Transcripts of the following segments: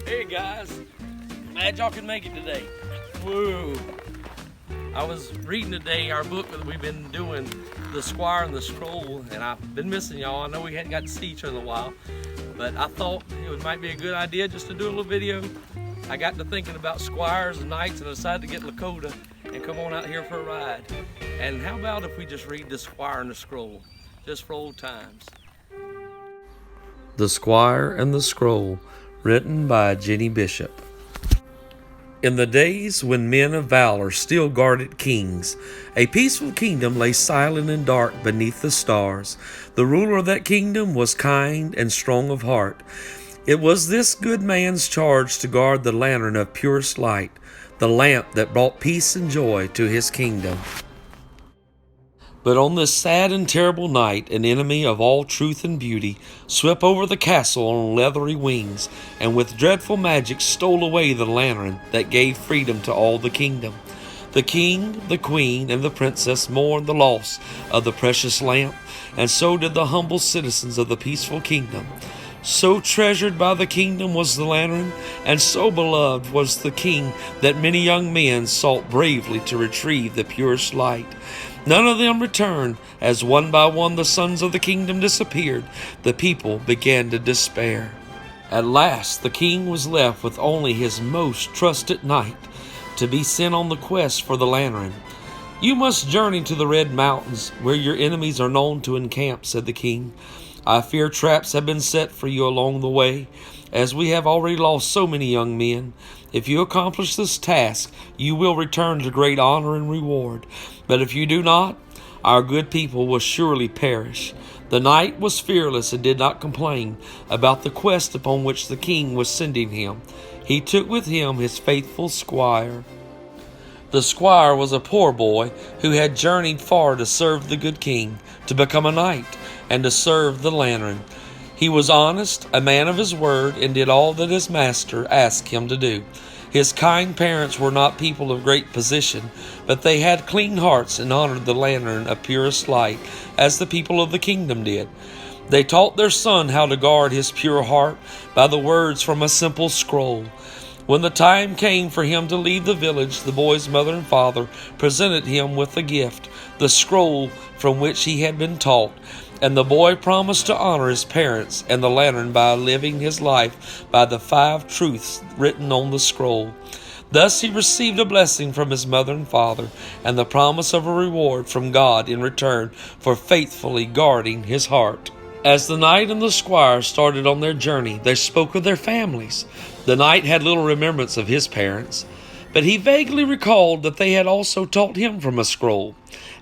Hey guys, glad y'all can make it today. Woo! I was reading today our book that we've been doing, The Squire and The Scroll, and I've been missing y'all. I know we hadn't got to see each other in a while, but I thought might be a good idea just to do a little video. I got to thinking about squires and knights and I decided to get Lakota and come on out here for a ride. And how about if we just read The Squire and The Scroll, just for old times. The Squire and the Scroll, written by Jenny Bishop. In the days when men of valor still guarded kings, a peaceful kingdom lay silent and dark beneath the stars. The ruler of that kingdom was kind and strong of heart. It was this good man's charge to guard the lantern of purest light, the lamp that brought peace and joy to his kingdom. But on this sad and terrible night, an enemy of all truth and beauty swept over the castle on leathery wings, and with dreadful magic stole away the lantern that gave freedom to all the kingdom. The king, the queen, and the princess mourned the loss of the precious lamp, and so did the humble citizens of the peaceful kingdom. So treasured by the kingdom was the lantern, and so beloved was the king that many young men sought bravely to retrieve the purest light. None of them returned, as one by one the sons of the kingdom disappeared. The people began to despair. At last the king was left with only his most trusted knight to be sent on the quest for the lantern. "You must journey to the Red Mountains, where your enemies are known to encamp," said the king. "I fear traps have been set for you along the way, as we have already lost so many young men. If you accomplish this task, you will return to great honor and reward. But if you do not, our good people will surely perish." The knight was fearless and did not complain about the quest upon which the king was sending him. He took with him his faithful squire. The squire was a poor boy who had journeyed far to serve the good king, to become a knight, and to serve the lantern. He was honest, a man of his word, and did all that his master asked him to do. His kind parents were not people of great position, but they had clean hearts and honored the lantern of purest light, as the people of the kingdom did. They taught their son how to guard his pure heart by the words from a simple scroll. When the time came for him to leave the village, the boy's mother and father presented him with a gift, the scroll from which he had been taught, and the boy promised to honor his parents and the lantern by living his life by the 5 truths written on the scroll. Thus he received a blessing from his mother and father, and the promise of a reward from God in return for faithfully guarding his heart. As the knight and the squire started on their journey, they spoke of their families. The knight had little remembrance of his parents, but he vaguely recalled that they had also taught him from a scroll.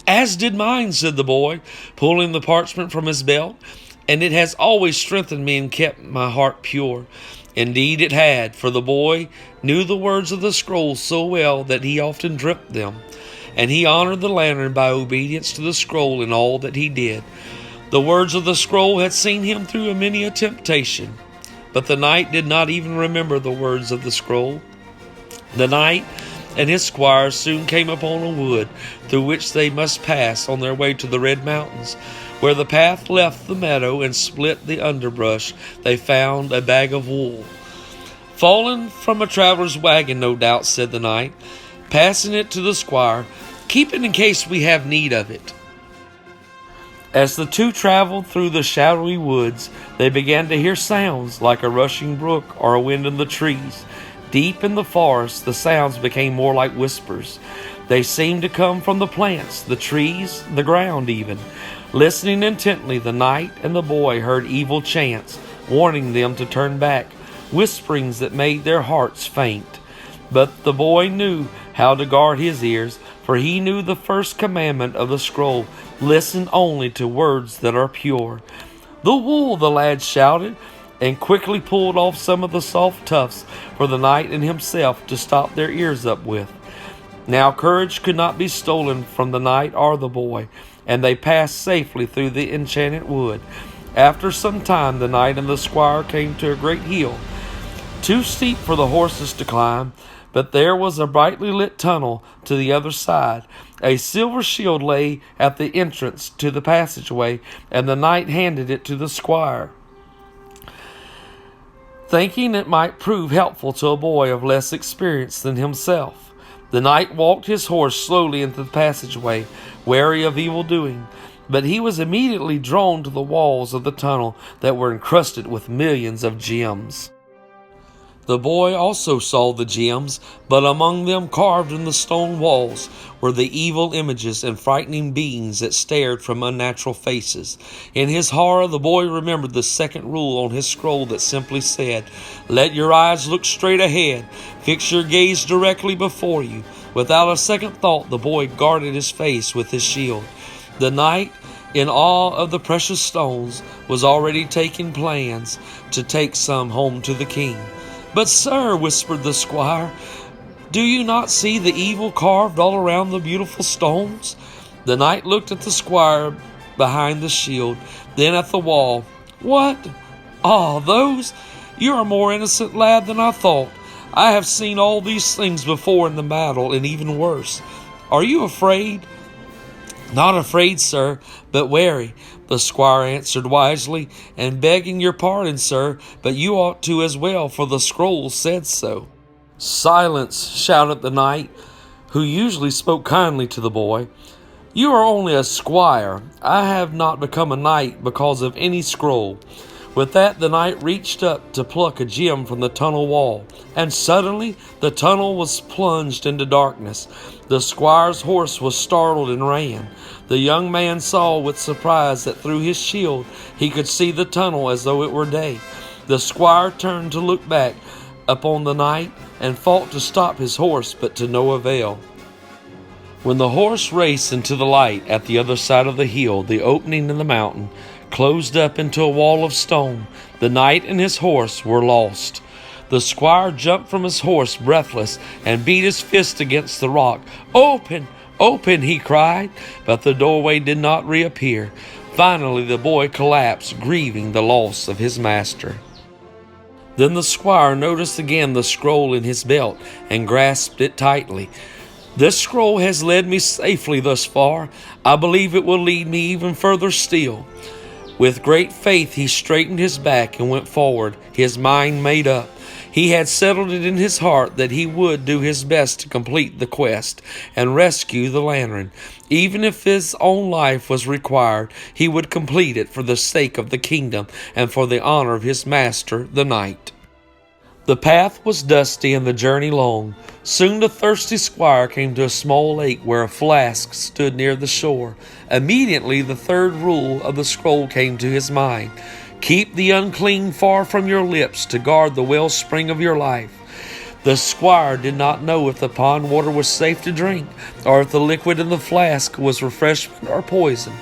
"As did mine," said the boy, pulling the parchment from his belt, "and it has always strengthened me and kept my heart pure." Indeed it had, for the boy knew the words of the scroll so well that he often dreamt them, and he honored the lantern by obedience to the scroll in all that he did. The words of the scroll had seen him through many a temptation, but the knight did not even remember the words of the scroll. The knight and his squire soon came upon a wood through which they must pass on their way to the Red Mountains. Where the path left the meadow and split the underbrush, they found a bag of wool. "Fallen from a traveler's wagon, no doubt," said the knight, passing it to the squire. "Keep it in case we have need of it." As the two traveled through the shadowy woods, they began to hear sounds like a rushing brook or a wind in the trees. Deep in the forest, the sounds became more like whispers. They seemed to come from the plants, the trees, the ground even. Listening intently, the knight and the boy heard evil chants, warning them to turn back, whisperings that made their hearts faint. But the boy knew how to guard his ears, for he knew the first commandment of the scroll: listen only to words that are pure. "The wool!" the lad shouted, and quickly pulled off some of the soft tufts for the knight and himself to stop their ears up with. Now courage could not be stolen from the knight or the boy, and they passed safely through the enchanted wood. After some time the knight and the squire came to a great hill, too steep for the horses to climb, but there was a brightly lit tunnel to the other side. A silver shield lay at the entrance to the passageway, and the knight handed it to the squire. thinking it might prove helpful to a boy of less experience than himself. The knight walked his horse slowly into the passageway, wary of evil doing, but he was immediately drawn to the walls of the tunnel that were encrusted with millions of gems. The boy also saw the gems, but among them, carved in the stone walls, were the evil images and frightening beings that stared from unnatural faces. In his horror, the boy remembered the second rule on his scroll that simply said, "Let your eyes look straight ahead. Fix your gaze directly before you." Without a second thought, the boy guarded his face with his shield. The knight, in awe of the precious stones, was already taking plans to take some home to the king. "But, sir," whispered the squire, "do you not see the evil carved all around the beautiful stones?" The knight looked at the squire behind the shield, then at the wall. "What? Ah, those? You are a more innocent lad than I thought. I have seen all these things before in the battle, and even worse. Are you afraid?" "Not afraid, sir, but wary," the squire answered wisely, "and begging your pardon, sir, but you ought to as well, for the scroll said so." "Silence!" shouted the knight, who usually spoke kindly to the boy. "You are only a squire. I have not become a knight because of any scroll." With that, the knight reached up to pluck a gem from the tunnel wall, and suddenly the tunnel was plunged into darkness. The squire's horse was startled and ran. The young man saw with surprise that through his shield he could see the tunnel as though it were day. The squire turned to look back upon the knight and fought to stop his horse, but to no avail. When the horse raced into the light at the other side of the hill, the opening in the mountain closed up into a wall of stone. The knight and his horse were lost. The squire jumped from his horse breathless and beat his fist against the rock. "Open! Open!" he cried, but the doorway did not reappear. Finally, the boy collapsed, grieving the loss of his master. Then the squire noticed again the scroll in his belt and grasped it tightly. "This scroll has led me safely thus far. I believe it will lead me even further still." With great faith, he straightened his back and went forward, his mind made up. He had settled it in his heart that he would do his best to complete the quest and rescue the lantern. Even if his own life was required, he would complete it for the sake of the kingdom and for the honor of his master, the knight. The path was dusty and the journey long. Soon the thirsty squire came to a small lake where a flask stood near the shore. Immediately the third rule of the scroll came to his mind. "Keep the unclean far from your lips to guard the wellspring of your life." The squire did not know if the pond water was safe to drink, or if the liquid in the flask was refreshment or poison.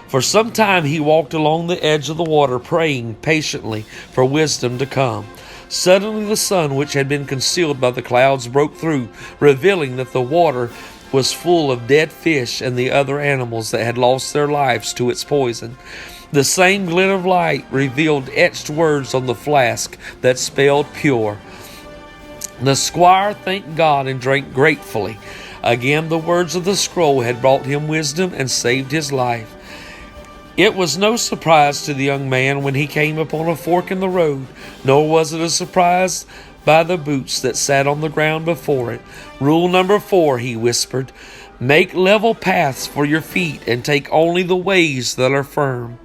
For some time he walked along the edge of the water, praying patiently for wisdom to come. Suddenly the sun, which had been concealed by the clouds, broke through, revealing that the water was full of dead fish and the other animals that had lost their lives to its poison. The same glint of light revealed etched words on the flask that spelled pure. The squire thanked God and drank gratefully. Again the words of the scroll had brought him wisdom and saved his life. It was no surprise to the young man when he came upon a fork in the road, nor was it a surprise by the boots that sat on the ground before it. "Rule number 4, he whispered. "Make level paths for your feet and take only the ways that are firm."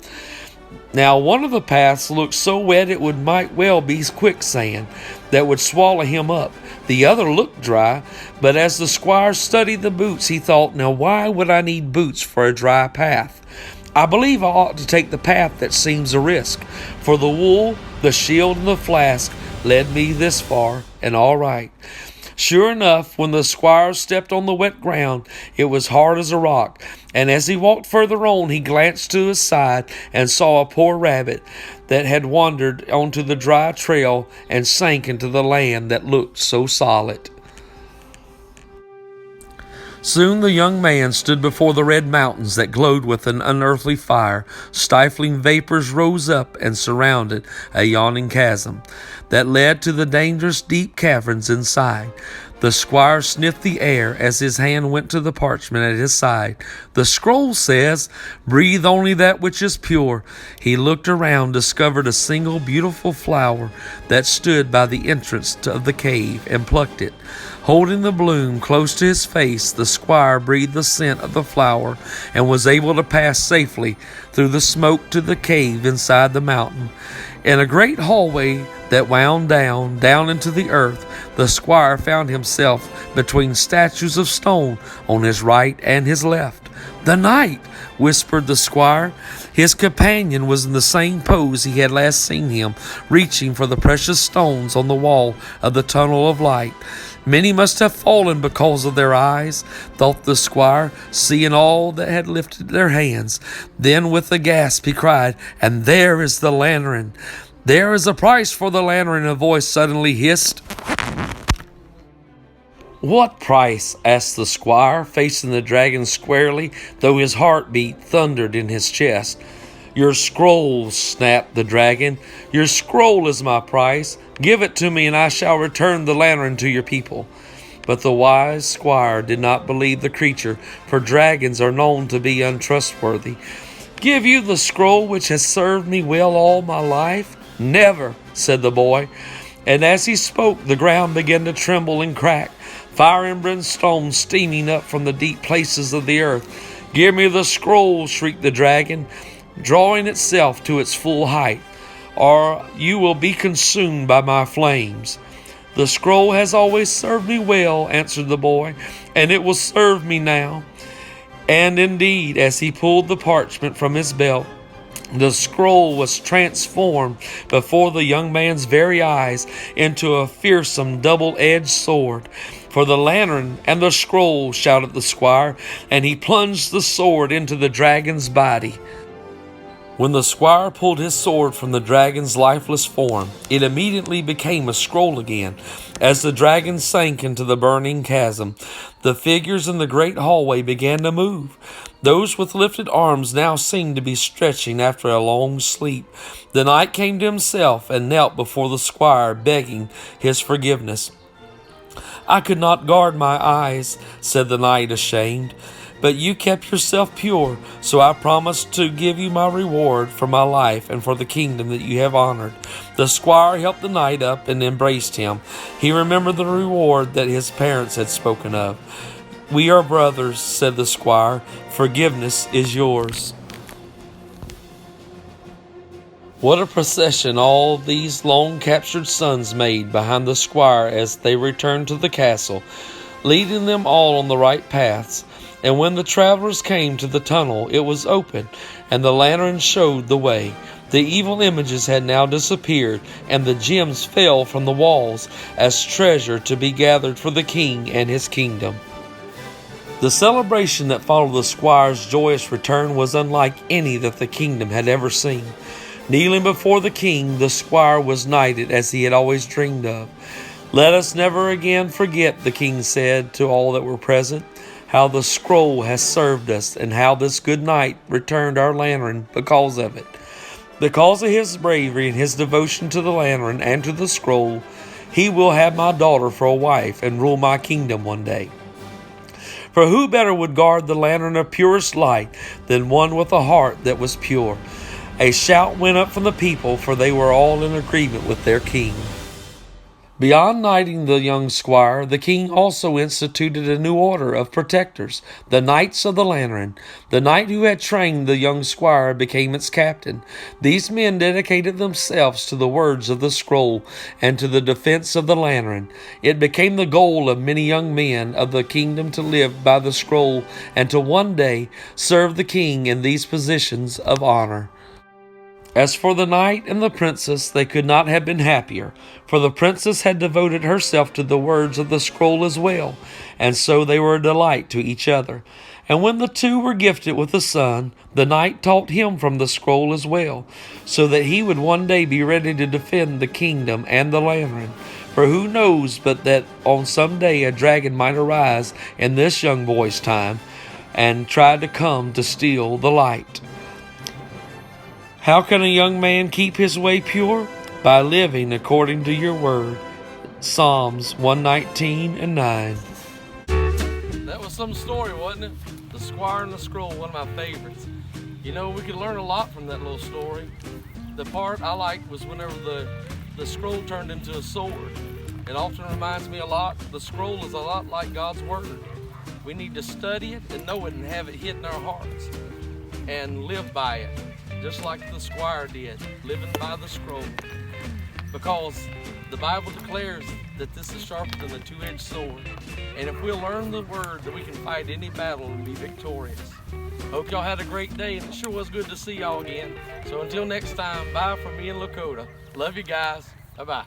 Now one of the paths looked so wet it might well be quicksand that would swallow him up. The other looked dry, but as the squire studied the boots, he thought, "Now why would I need boots for a dry path? I believe I ought to take the path that seems a risk, for the wool, the shield, and the flask led me this far, and all right." Sure enough, when the squire stepped on the wet ground, it was hard as a rock, and as he walked further on, he glanced to his side and saw a poor rabbit that had wandered onto the dry trail and sank into the land that looked so solid. Soon the young man stood before the red mountains that glowed with an unearthly fire. Stifling vapors rose up and surrounded a yawning chasm that led to the dangerous deep caverns inside. The squire sniffed the air as his hand went to the parchment at his side. The scroll says, "Breathe only that which is pure." He looked around, discovered a single beautiful flower that stood by the entrance of the cave, and plucked it. Holding the bloom close to his face, the squire breathed the scent of the flower and was able to pass safely through the smoke to the cave inside the mountain. In a great hallway that wound down into the earth, the squire found himself between statues of stone on his right and his left. "The knight," whispered the squire. His companion was in the same pose he had last seen him, reaching for the precious stones on the wall of the tunnel of light. Many must have fallen because of their eyes, thought the squire, seeing all that had lifted their hands. Then with a gasp he cried, "And there is the lantern!" "There is a price for the lantern," a voice suddenly hissed. "What price?" asked the squire, facing the dragon squarely, though his heartbeat thundered in his chest. "Your scroll," snapped the dragon. "Your scroll is my price. Give it to me, and I shall return the lantern to your people." But the wise squire did not believe the creature, for dragons are known to be untrustworthy. "Give you the scroll which has served me well all my life? Never," said the boy. And as he spoke, the ground began to tremble and crack, fire and brimstone steaming up from the deep places of the earth. "Give me the scroll," shrieked the dragon, drawing itself to its full height, "or you will be consumed by my flames." "The scroll has always served me well," answered the boy, "and it will serve me now." And indeed, as he pulled the parchment from his belt, the scroll was transformed before the young man's very eyes into a fearsome double-edged sword. "For the lantern and the scroll," shouted the squire, and he plunged the sword into the dragon's body. When the squire pulled his sword from the dragon's lifeless form, it immediately became a scroll again. As the dragon sank into the burning chasm, the figures in the great hallway began to move. Those with lifted arms now seemed to be stretching after a long sleep. The knight came to himself and knelt before the squire, begging his forgiveness. "I could not guard my eyes," said the knight, ashamed. "But you kept yourself pure, so I promised to give you my reward for my life and for the kingdom that you have honored." The squire helped the knight up and embraced him. He remembered the reward that his parents had spoken of. "We are brothers," said the squire. "Forgiveness is yours." What a procession all these long-captured sons made behind the squire as they returned to the castle, leading them all on the right paths. And when the travelers came to the tunnel, it was open, and the lantern showed the way. The evil images had now disappeared, and the gems fell from the walls as treasure to be gathered for the king and his kingdom. The celebration that followed the squire's joyous return was unlike any that the kingdom had ever seen. Kneeling before the king, the squire was knighted as he had always dreamed of. "Let us never again forget," the king said to all that were present, "how the scroll has served us, and how this good knight returned our lantern because of it. Because of his bravery and his devotion to the lantern and to the scroll, he will have my daughter for a wife and rule my kingdom one day. For who better would guard the lantern of purest light than one with a heart that was pure?" A shout went up from the people, for they were all in agreement with their king. Beyond knighting the young squire, the king also instituted a new order of protectors, the Knights of the Lantern. The knight who had trained the young squire became its captain. These men dedicated themselves to the words of the scroll and to the defense of the lantern. It became the goal of many young men of the kingdom to live by the scroll and to one day serve the king in these positions of honor. As for the knight and the princess, they could not have been happier, for the princess had devoted herself to the words of the scroll as well, and so they were a delight to each other. And when the two were gifted with a son, the knight taught him from the scroll as well, so that he would one day be ready to defend the kingdom and the lantern. For who knows but that on some day a dragon might arise in this young boy's time and try to come to steal the light. How can a young man keep his way pure? By living according to your word. Psalms 119 and 9. That was some story, wasn't it? The Squire and the Scroll, one of my favorites. You know, we could learn a lot from that little story. The part I liked was whenever the scroll turned into a sword. It often reminds me a lot, the scroll is a lot like God's Word. We need to study it and know it and have it hid in our hearts and live by it, just like the Squire did, living by the scroll. Because the Bible declares that this is sharper than a two-edged sword. And if we'll learn the Word, that we can fight any battle and be victorious. Hope y'all had a great day, and it sure was good to see y'all again. So until next time, bye from me and Lakota. Love you guys. Bye-bye.